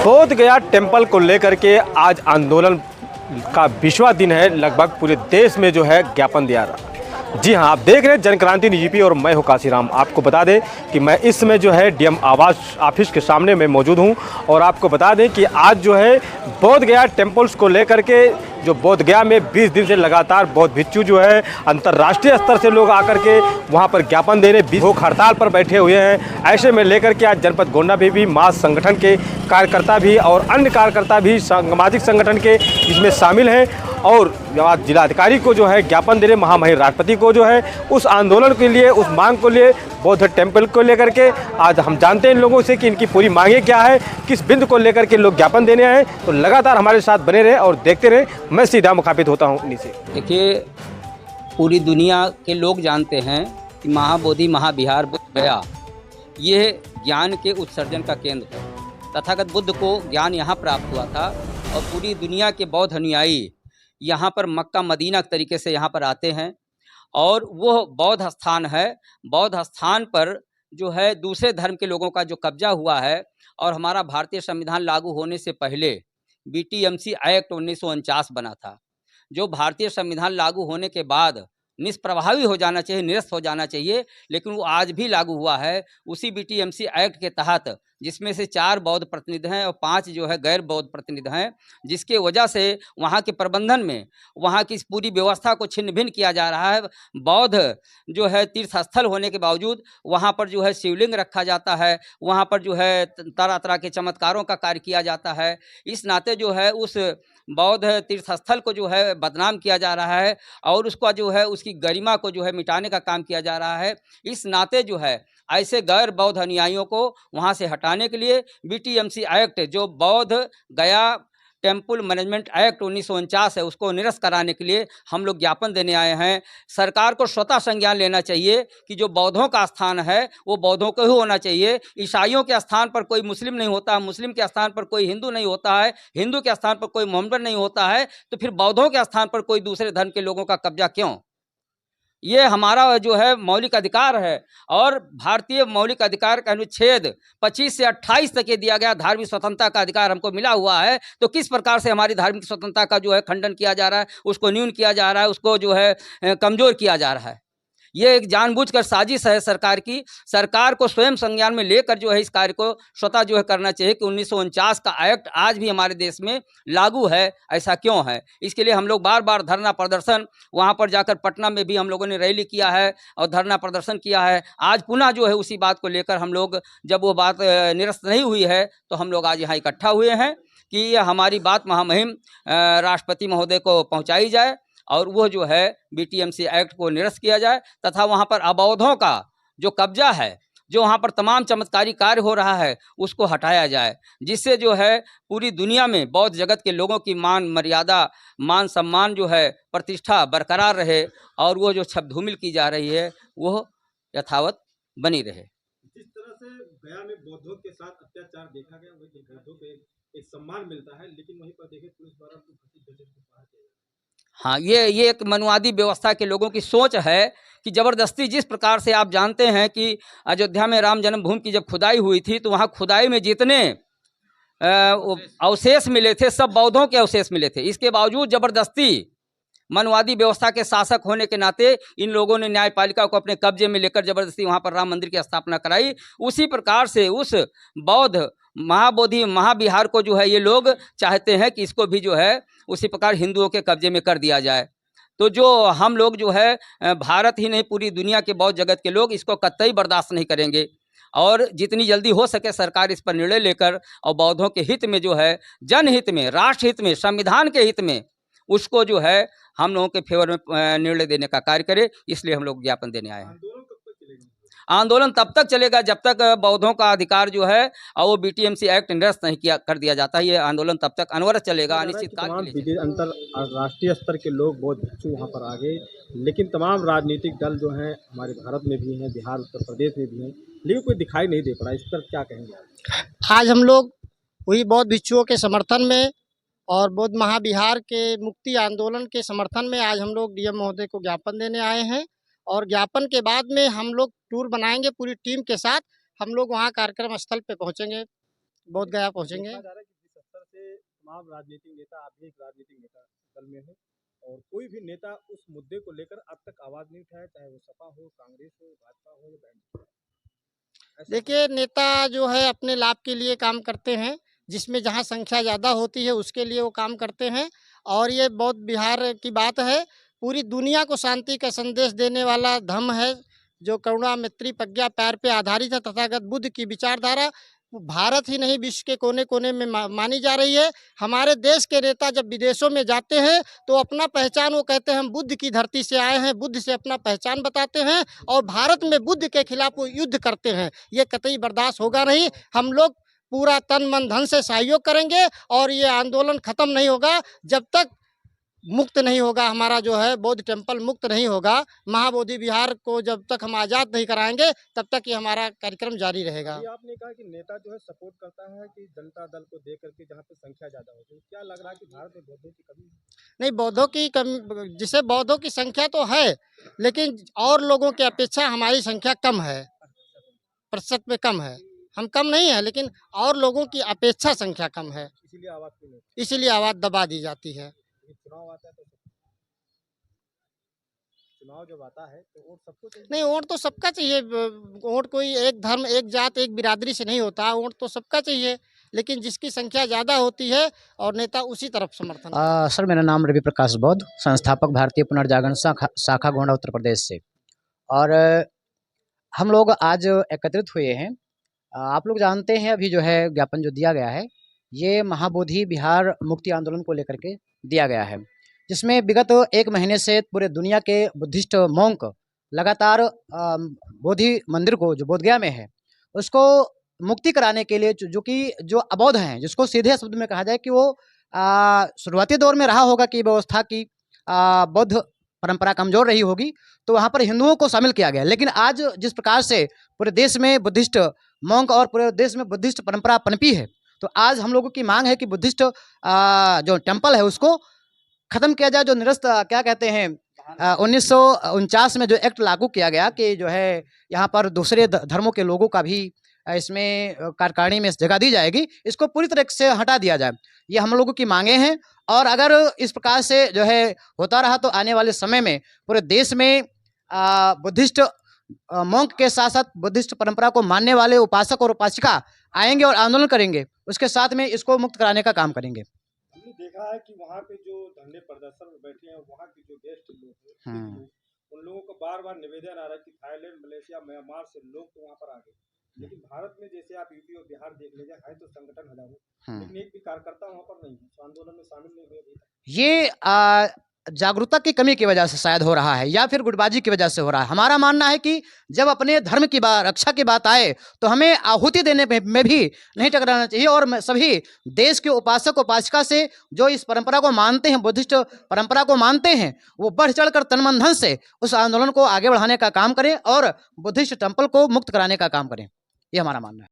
बोध गया टेम्पल को लेकर के आज आंदोलन का 20वां दिन है। लगभग पूरे देश में जो है ज्ञापन दिया रहा। जी हाँ, आप देख रहे हैं जनक्रांति न्यूज़ और मैं हूं काशीराम। आपको बता दें कि मैं इस समय जो है डीएम आवास ऑफिस के सामने मैं मौजूद हूं और आपको बता दें कि आज जो है बोध गया टेम्पल्स को लेकर के जो बोध गया में 20 दिन से लगातार बौद्ध भिक्षु जो है अंतर्राष्ट्रीय स्तर से लोग आकर के वहां पर ज्ञापन देने भूख हड़ताल पर बैठे हुए हैं। ऐसे में लेकर के आज जनपद गोंडा में भी मास संगठन के कार्यकर्ता भी और अन्य कार्यकर्ता भी सामाजिक संगठन के इसमें शामिल हैं और आज जिलाधिकारी को जो है ज्ञापन दे रहे, महामहिम राष्ट्रपति को जो है उस आंदोलन के लिए, उस मांग को लिए, बौद्ध टेम्पल को लेकर के आज हम जानते हैं इन लोगों से कि इनकी पूरी मांगें क्या है, किस बिंदु को लेकर के लोग ज्ञापन देने आए। तो लगातार हमारे साथ बने रहे और देखते रहे। मैं सीधा मुखातिब होता हूँ नीचे। देखिए, पूरी दुनिया के लोग जानते हैं कि महाबोधि महाविहार बुद्ध गया ये ज्ञान के उत्सर्जन का केंद्र है। तथागत बुद्ध को ज्ञान यहाँ प्राप्त हुआ था और पूरी दुनिया के बौद्ध अनुयायी यहाँ पर मक्का मदीना के तरीके से यहाँ पर आते हैं और वो बौद्ध स्थान है। बौद्ध स्थान पर जो है दूसरे धर्म के लोगों का जो कब्जा हुआ है और हमारा भारतीय संविधान लागू होने से पहले बीटीएमसी एक्ट 1949 बना था, जो भारतीय संविधान लागू होने के बाद निष्प्रभावी हो जाना चाहिए, निरस्त हो जाना चाहिए, लेकिन वो आज भी लागू हुआ है। उसी बीटीएमसी एक्ट के तहत जिसमें से 4 बौद्ध प्रतिनिधि हैं और 5 जो है गैर बौद्ध प्रतिनिधि हैं, जिसके वजह से वहाँ के प्रबंधन में वहाँ की इस पूरी व्यवस्था को छिन्न भिन्न किया जा रहा है। बौद्ध जो है तीर्थ स्थल होने के बावजूद वहाँ पर जो है शिवलिंग रखा जाता है, वहाँ पर जो है तरह तरह के चमत्कारों का कार्य किया जाता है। इस नाते जो है उस बौद्ध तीर्थ स्थल को जो है बदनाम किया जा रहा है और उसका जो है उसकी गरिमा को जो है मिटाने का काम किया जा रहा है। इस नाते जो है ऐसे गैर बौद्ध अनुयायियों को वहाँ से हटाने के लिए बीटीएमसी एक्ट, जो बौद्ध गया टेम्पल मैनेजमेंट एक्ट 1949 है, उसको निरस्त कराने के लिए हम लोग ज्ञापन देने आए हैं। सरकार को स्वतः संज्ञान लेना चाहिए कि जो बौद्धों का स्थान है वो बौद्धों को ही होना चाहिए। ईसाइयों के स्थान पर कोई मुस्लिम नहीं होता, मुस्लिम के स्थान पर कोई हिंदू नहीं होता है, हिंदू के स्थान पर कोई मोहम्मदन नहीं होता है, तो फिर बौद्धों के स्थान पर कोई दूसरे धर्म के लोगों का कब्जा क्यों? ये हमारा जो है मौलिक अधिकार है और भारतीय मौलिक अधिकार का अनुच्छेद 25 से 28 तक ये दिया गया धार्मिक स्वतंत्रता का अधिकार हमको मिला हुआ है। तो किस प्रकार से हमारी धार्मिक स्वतंत्रता का जो है खंडन किया जा रहा है, उसको न्यून किया जा रहा है, उसको जो है कमज़ोर किया जा रहा है। ये एक जानबूझकर साजिश है सरकार की। सरकार को स्वयं संज्ञान में लेकर जो है इस कार्य को स्वतः जो है करना चाहिए कि 1949 का एक्ट आज भी हमारे देश में लागू है। ऐसा क्यों है? इसके लिए हम लोग बार बार धरना प्रदर्शन, वहाँ पर जाकर पटना में भी हम लोगों ने रैली किया है और धरना प्रदर्शन किया है। आज पुनः जो है उसी बात को लेकर हम लोग, जब वो बात निरस्त नहीं हुई है तो हम लोग आज यहाँ इकट्ठा हुए हैं कि हमारी बात महामहिम राष्ट्रपति महोदय को पहुँचाई जाए और वो जो है बीटीएमसी एक्ट को निरस्त किया जाए तथा वहाँ पर अबौद्धों का जो कब्जा है, जो वहाँ पर तमाम चमत्कारी कार्य हो रहा है, उसको हटाया जाए, जिससे जो है पूरी दुनिया में बौद्ध जगत के लोगों की मान मर्यादा, मान सम्मान जो है, प्रतिष्ठा बरकरार रहे और वो जो छबधूमिल की जा रही है वो यथावत बनी रहे। जिस तरह से गया में बौद्धों के साथ अत्याचार देखा गया, वही बौद्धों को एक सम्मान मिलता है, लेकिन वहीं पर देखिए पुलिस द्वारा उनको फांसी दे देते हैं। हाँ, ये एक मनुवादी व्यवस्था के लोगों की सोच है कि ज़बरदस्ती, जिस प्रकार से आप जानते हैं कि अयोध्या में राम जन्मभूमि की जब खुदाई हुई थी तो वहाँ खुदाई में जितने अवशेष मिले थे सब बौद्धों के अवशेष मिले थे। इसके बावजूद ज़बरदस्ती मनुवादी व्यवस्था के शासक होने के नाते इन लोगों ने न्यायपालिका को अपने कब्जे में लेकर ज़बरदस्ती वहाँ पर राम मंदिर की स्थापना कराई। उसी प्रकार से उस बौद्ध महाबोधि महाविहार को जो है ये लोग चाहते हैं कि इसको भी जो है उसी प्रकार हिंदुओं के कब्जे में कर दिया जाए। तो जो हम लोग जो है भारत ही नहीं पूरी दुनिया के बौद्ध जगत के लोग इसको कतई बर्दाश्त नहीं करेंगे और जितनी जल्दी हो सके सरकार इस पर निर्णय लेकर और बौद्धों के हित में जो है, जनहित में, राष्ट्र हित में, संविधान के हित में उसको जो है हम लोगों के फेवर में निर्णय देने का कार्य करे। इसलिए हम लोग ज्ञापन देने आए हैं। आंदोलन तब तक चलेगा जब तक बौद्धों का अधिकार जो है और वो बीटीएमसी एक्ट निरस्त नहीं किया कर दिया जाता है। ये आंदोलन तब तक अनवरत चलेगा, अनिश्चित काल के लिए। अंतर्राष्ट्रीय स्तर के लोग बौद्ध भिक्षु वहाँ पर आ गए, लेकिन तमाम राजनीतिक दल जो हैं हमारे भारत में भी हैं, बिहार उत्तर प्रदेश में भी हैं, लेकिन कोई दिखाई नहीं दे पड़ा। इस पर क्या कहेंगे? आज हम लोग वही बौद्ध भिक्षुओं के समर्थन में और बौद्ध महाविहार के मुक्ति आंदोलन के समर्थन में आज हम लोग डीएम महोदय को ज्ञापन देने आए हैं और ज्ञापन के बाद में हम लोग टूर बनाएंगे पूरी टीम के साथ। हम लोग वहाँ कार्यक्रम स्थल पे पहुँचेंगे, बोध गया पहुँचेंगे। तमाम राजनीतिक नेता, आप भी एक राजनीतिक नेता दल में हैं और कोई भी नेता उस मुद्दे को लेकर अब तक आवाज नहीं उठाया, चाहे वो सपा हो, कांग्रेस हो, भाजपा हो या बैंड। देखिए, नेता जो है अपने लाभ के लिए काम करते हैं, जिसमें जहाँ संख्या ज़्यादा होती है उसके लिए वो काम करते हैं। और ये बहुत बिहार की बात है, पूरी दुनिया को शांति का संदेश देने वाला धर्म है, जो करुणा मैत्री प्रज्ञा प्यार पे आधारित है। तथागत बुद्ध की विचारधारा वो भारत ही नहीं विश्व के कोने कोने में मानी जा रही है। हमारे देश के नेता जब विदेशों में जाते हैं तो अपना पहचान वो कहते हैं हम बुद्ध की धरती से आए हैं, बुद्ध से अपना पहचान बताते हैं और भारत में बुद्ध के खिलाफ वो युद्ध करते हैं। ये कतई बर्दाश्त होगा नहीं। हम लोग पूरा तन मन धन से सहयोग करेंगे और ये आंदोलन खत्म नहीं होगा जब तक मुक्त नहीं होगा, हमारा जो है बौद्ध टेम्पल मुक्त नहीं होगा। महाबोधि विहार को जब तक हम आज़ाद नहीं कराएंगे तब तक ये हमारा कार्यक्रम जारी रहेगा। ये आपने कहा कि नेता जो है सपोर्ट करता है कि जनता दल को दे करके जहाँ पे संख्या ज़्यादा होती है, क्या लग रहा है कि भारत में बौद्धों की कमी है? नहीं, बौद्धों की कमी, जिसे बौद्धों की संख्या तो है, लेकिन और लोगों की अपेक्षा हमारी संख्या कम है, प्रतिशत में कम है। हम कम नहीं है, लेकिन और लोगों की अपेक्षा संख्या कम है, इसीलिए आवाज क्यों नहीं? इसीलिए आवाज़ दबा दी जाती है। चुनाव आता है तो चुनाव जब आता है तो वोट सबको चाहिए। नहीं, वोट तो सबका चाहिए। वोट कोई एक धर्म, एक जात, एक बिरादरी से नहीं होता। वोट तो सबका चाहिए, लेकिन जिसकी संख्या ज़्यादा होती है और नेता उसी तरफ समर्थन करता है। सर, मेरा नाम रवि प्रकाश बौद्ध, संस्थापक भारतीय पुनर्जागरण शाखा गोंडा उत्तर प्रदेश से। और हम लोग आज एकत्रित हुए हैं। आप लोग जानते हैं अभी जो है ज्ञापन जो दिया गया है ये महाबोधि विहार मुक्ति आंदोलन को लेकर के दिया गया है, जिसमें विगत 1 महीने से पूरे दुनिया के बुद्धिस्ट मोंक लगातार बोधि मंदिर को जो बोधगया में है उसको मुक्ति कराने के लिए जो अबौध हैं, जिसको सीधे शब्द में कहा जाए कि वो शुरुआती दौर में रहा होगा कि व्यवस्था की बौद्ध परंपरा कमजोर रही होगी तो वहाँ पर हिंदुओं को शामिल किया गया। लेकिन आज जिस प्रकार से पूरे देश में बुद्धिस्ट मोंक और पूरे देश में बुद्धिस्ट परंपरा पनपी है, तो आज हम लोगों की मांग है कि बुद्धिस्ट जो टेम्पल है उसको खत्म किया जाए। जो निरस्त क्या कहते हैं 1949 में जो एक्ट लागू किया गया कि जो है यहाँ पर दूसरे धर्मों के लोगों का भी इसमें कार्यकारिणी में जगह दी जाएगी, इसको पूरी तरह से हटा दिया जाए। ये हम लोगों की मांगे हैं और अगर इस प्रकार से जो है होता रहा तो आने वाले समय में पूरे देश में बुद्धिस्ट मोंक के साथ साथ बुद्धिस्ट परंपरा को मानने वाले उपासक और उपासिका आएंगे और आंदोलन करेंगे, उसके साथ में इसको मुक्त कराने का काम करेंगे। हमने देखा है कि वहाँ पे जो धरने प्रदर्शन में बैठे हैं वहाँ के जो गेस्ट लोग हैं उन लोगों को बार बार निवेदन आ रहा है कि थाईलैंड, मलेशिया, म्यांमार से लोग तो वहाँ पर आ गए, लेकिन भारत में जैसे आप यूपी और बिहार देख लीजिए है तो संगठन हजारों, लेकिन एक भी कार्यकर्ता वहाँ पर नहीं है, आंदोलन में शामिल नहीं हुए। ये जागरूकता की कमी की वजह से शायद हो रहा है या फिर गुटबाजी की वजह से हो रहा है। हमारा मानना है कि जब अपने धर्म की रक्षा की बात आए तो हमें आहुति देने में भी नहीं टकराना चाहिए और सभी देश के उपासक उपासिका से जो इस परंपरा को मानते हैं, बुद्धिस्ट परंपरा को मानते हैं, वो बढ़ चढ़कर तन मन धन से उस आंदोलन को आगे बढ़ाने का काम करें और बुद्धिस्ट टेम्पल को मुक्त कराने का काम करें। ये हमारा मानना है।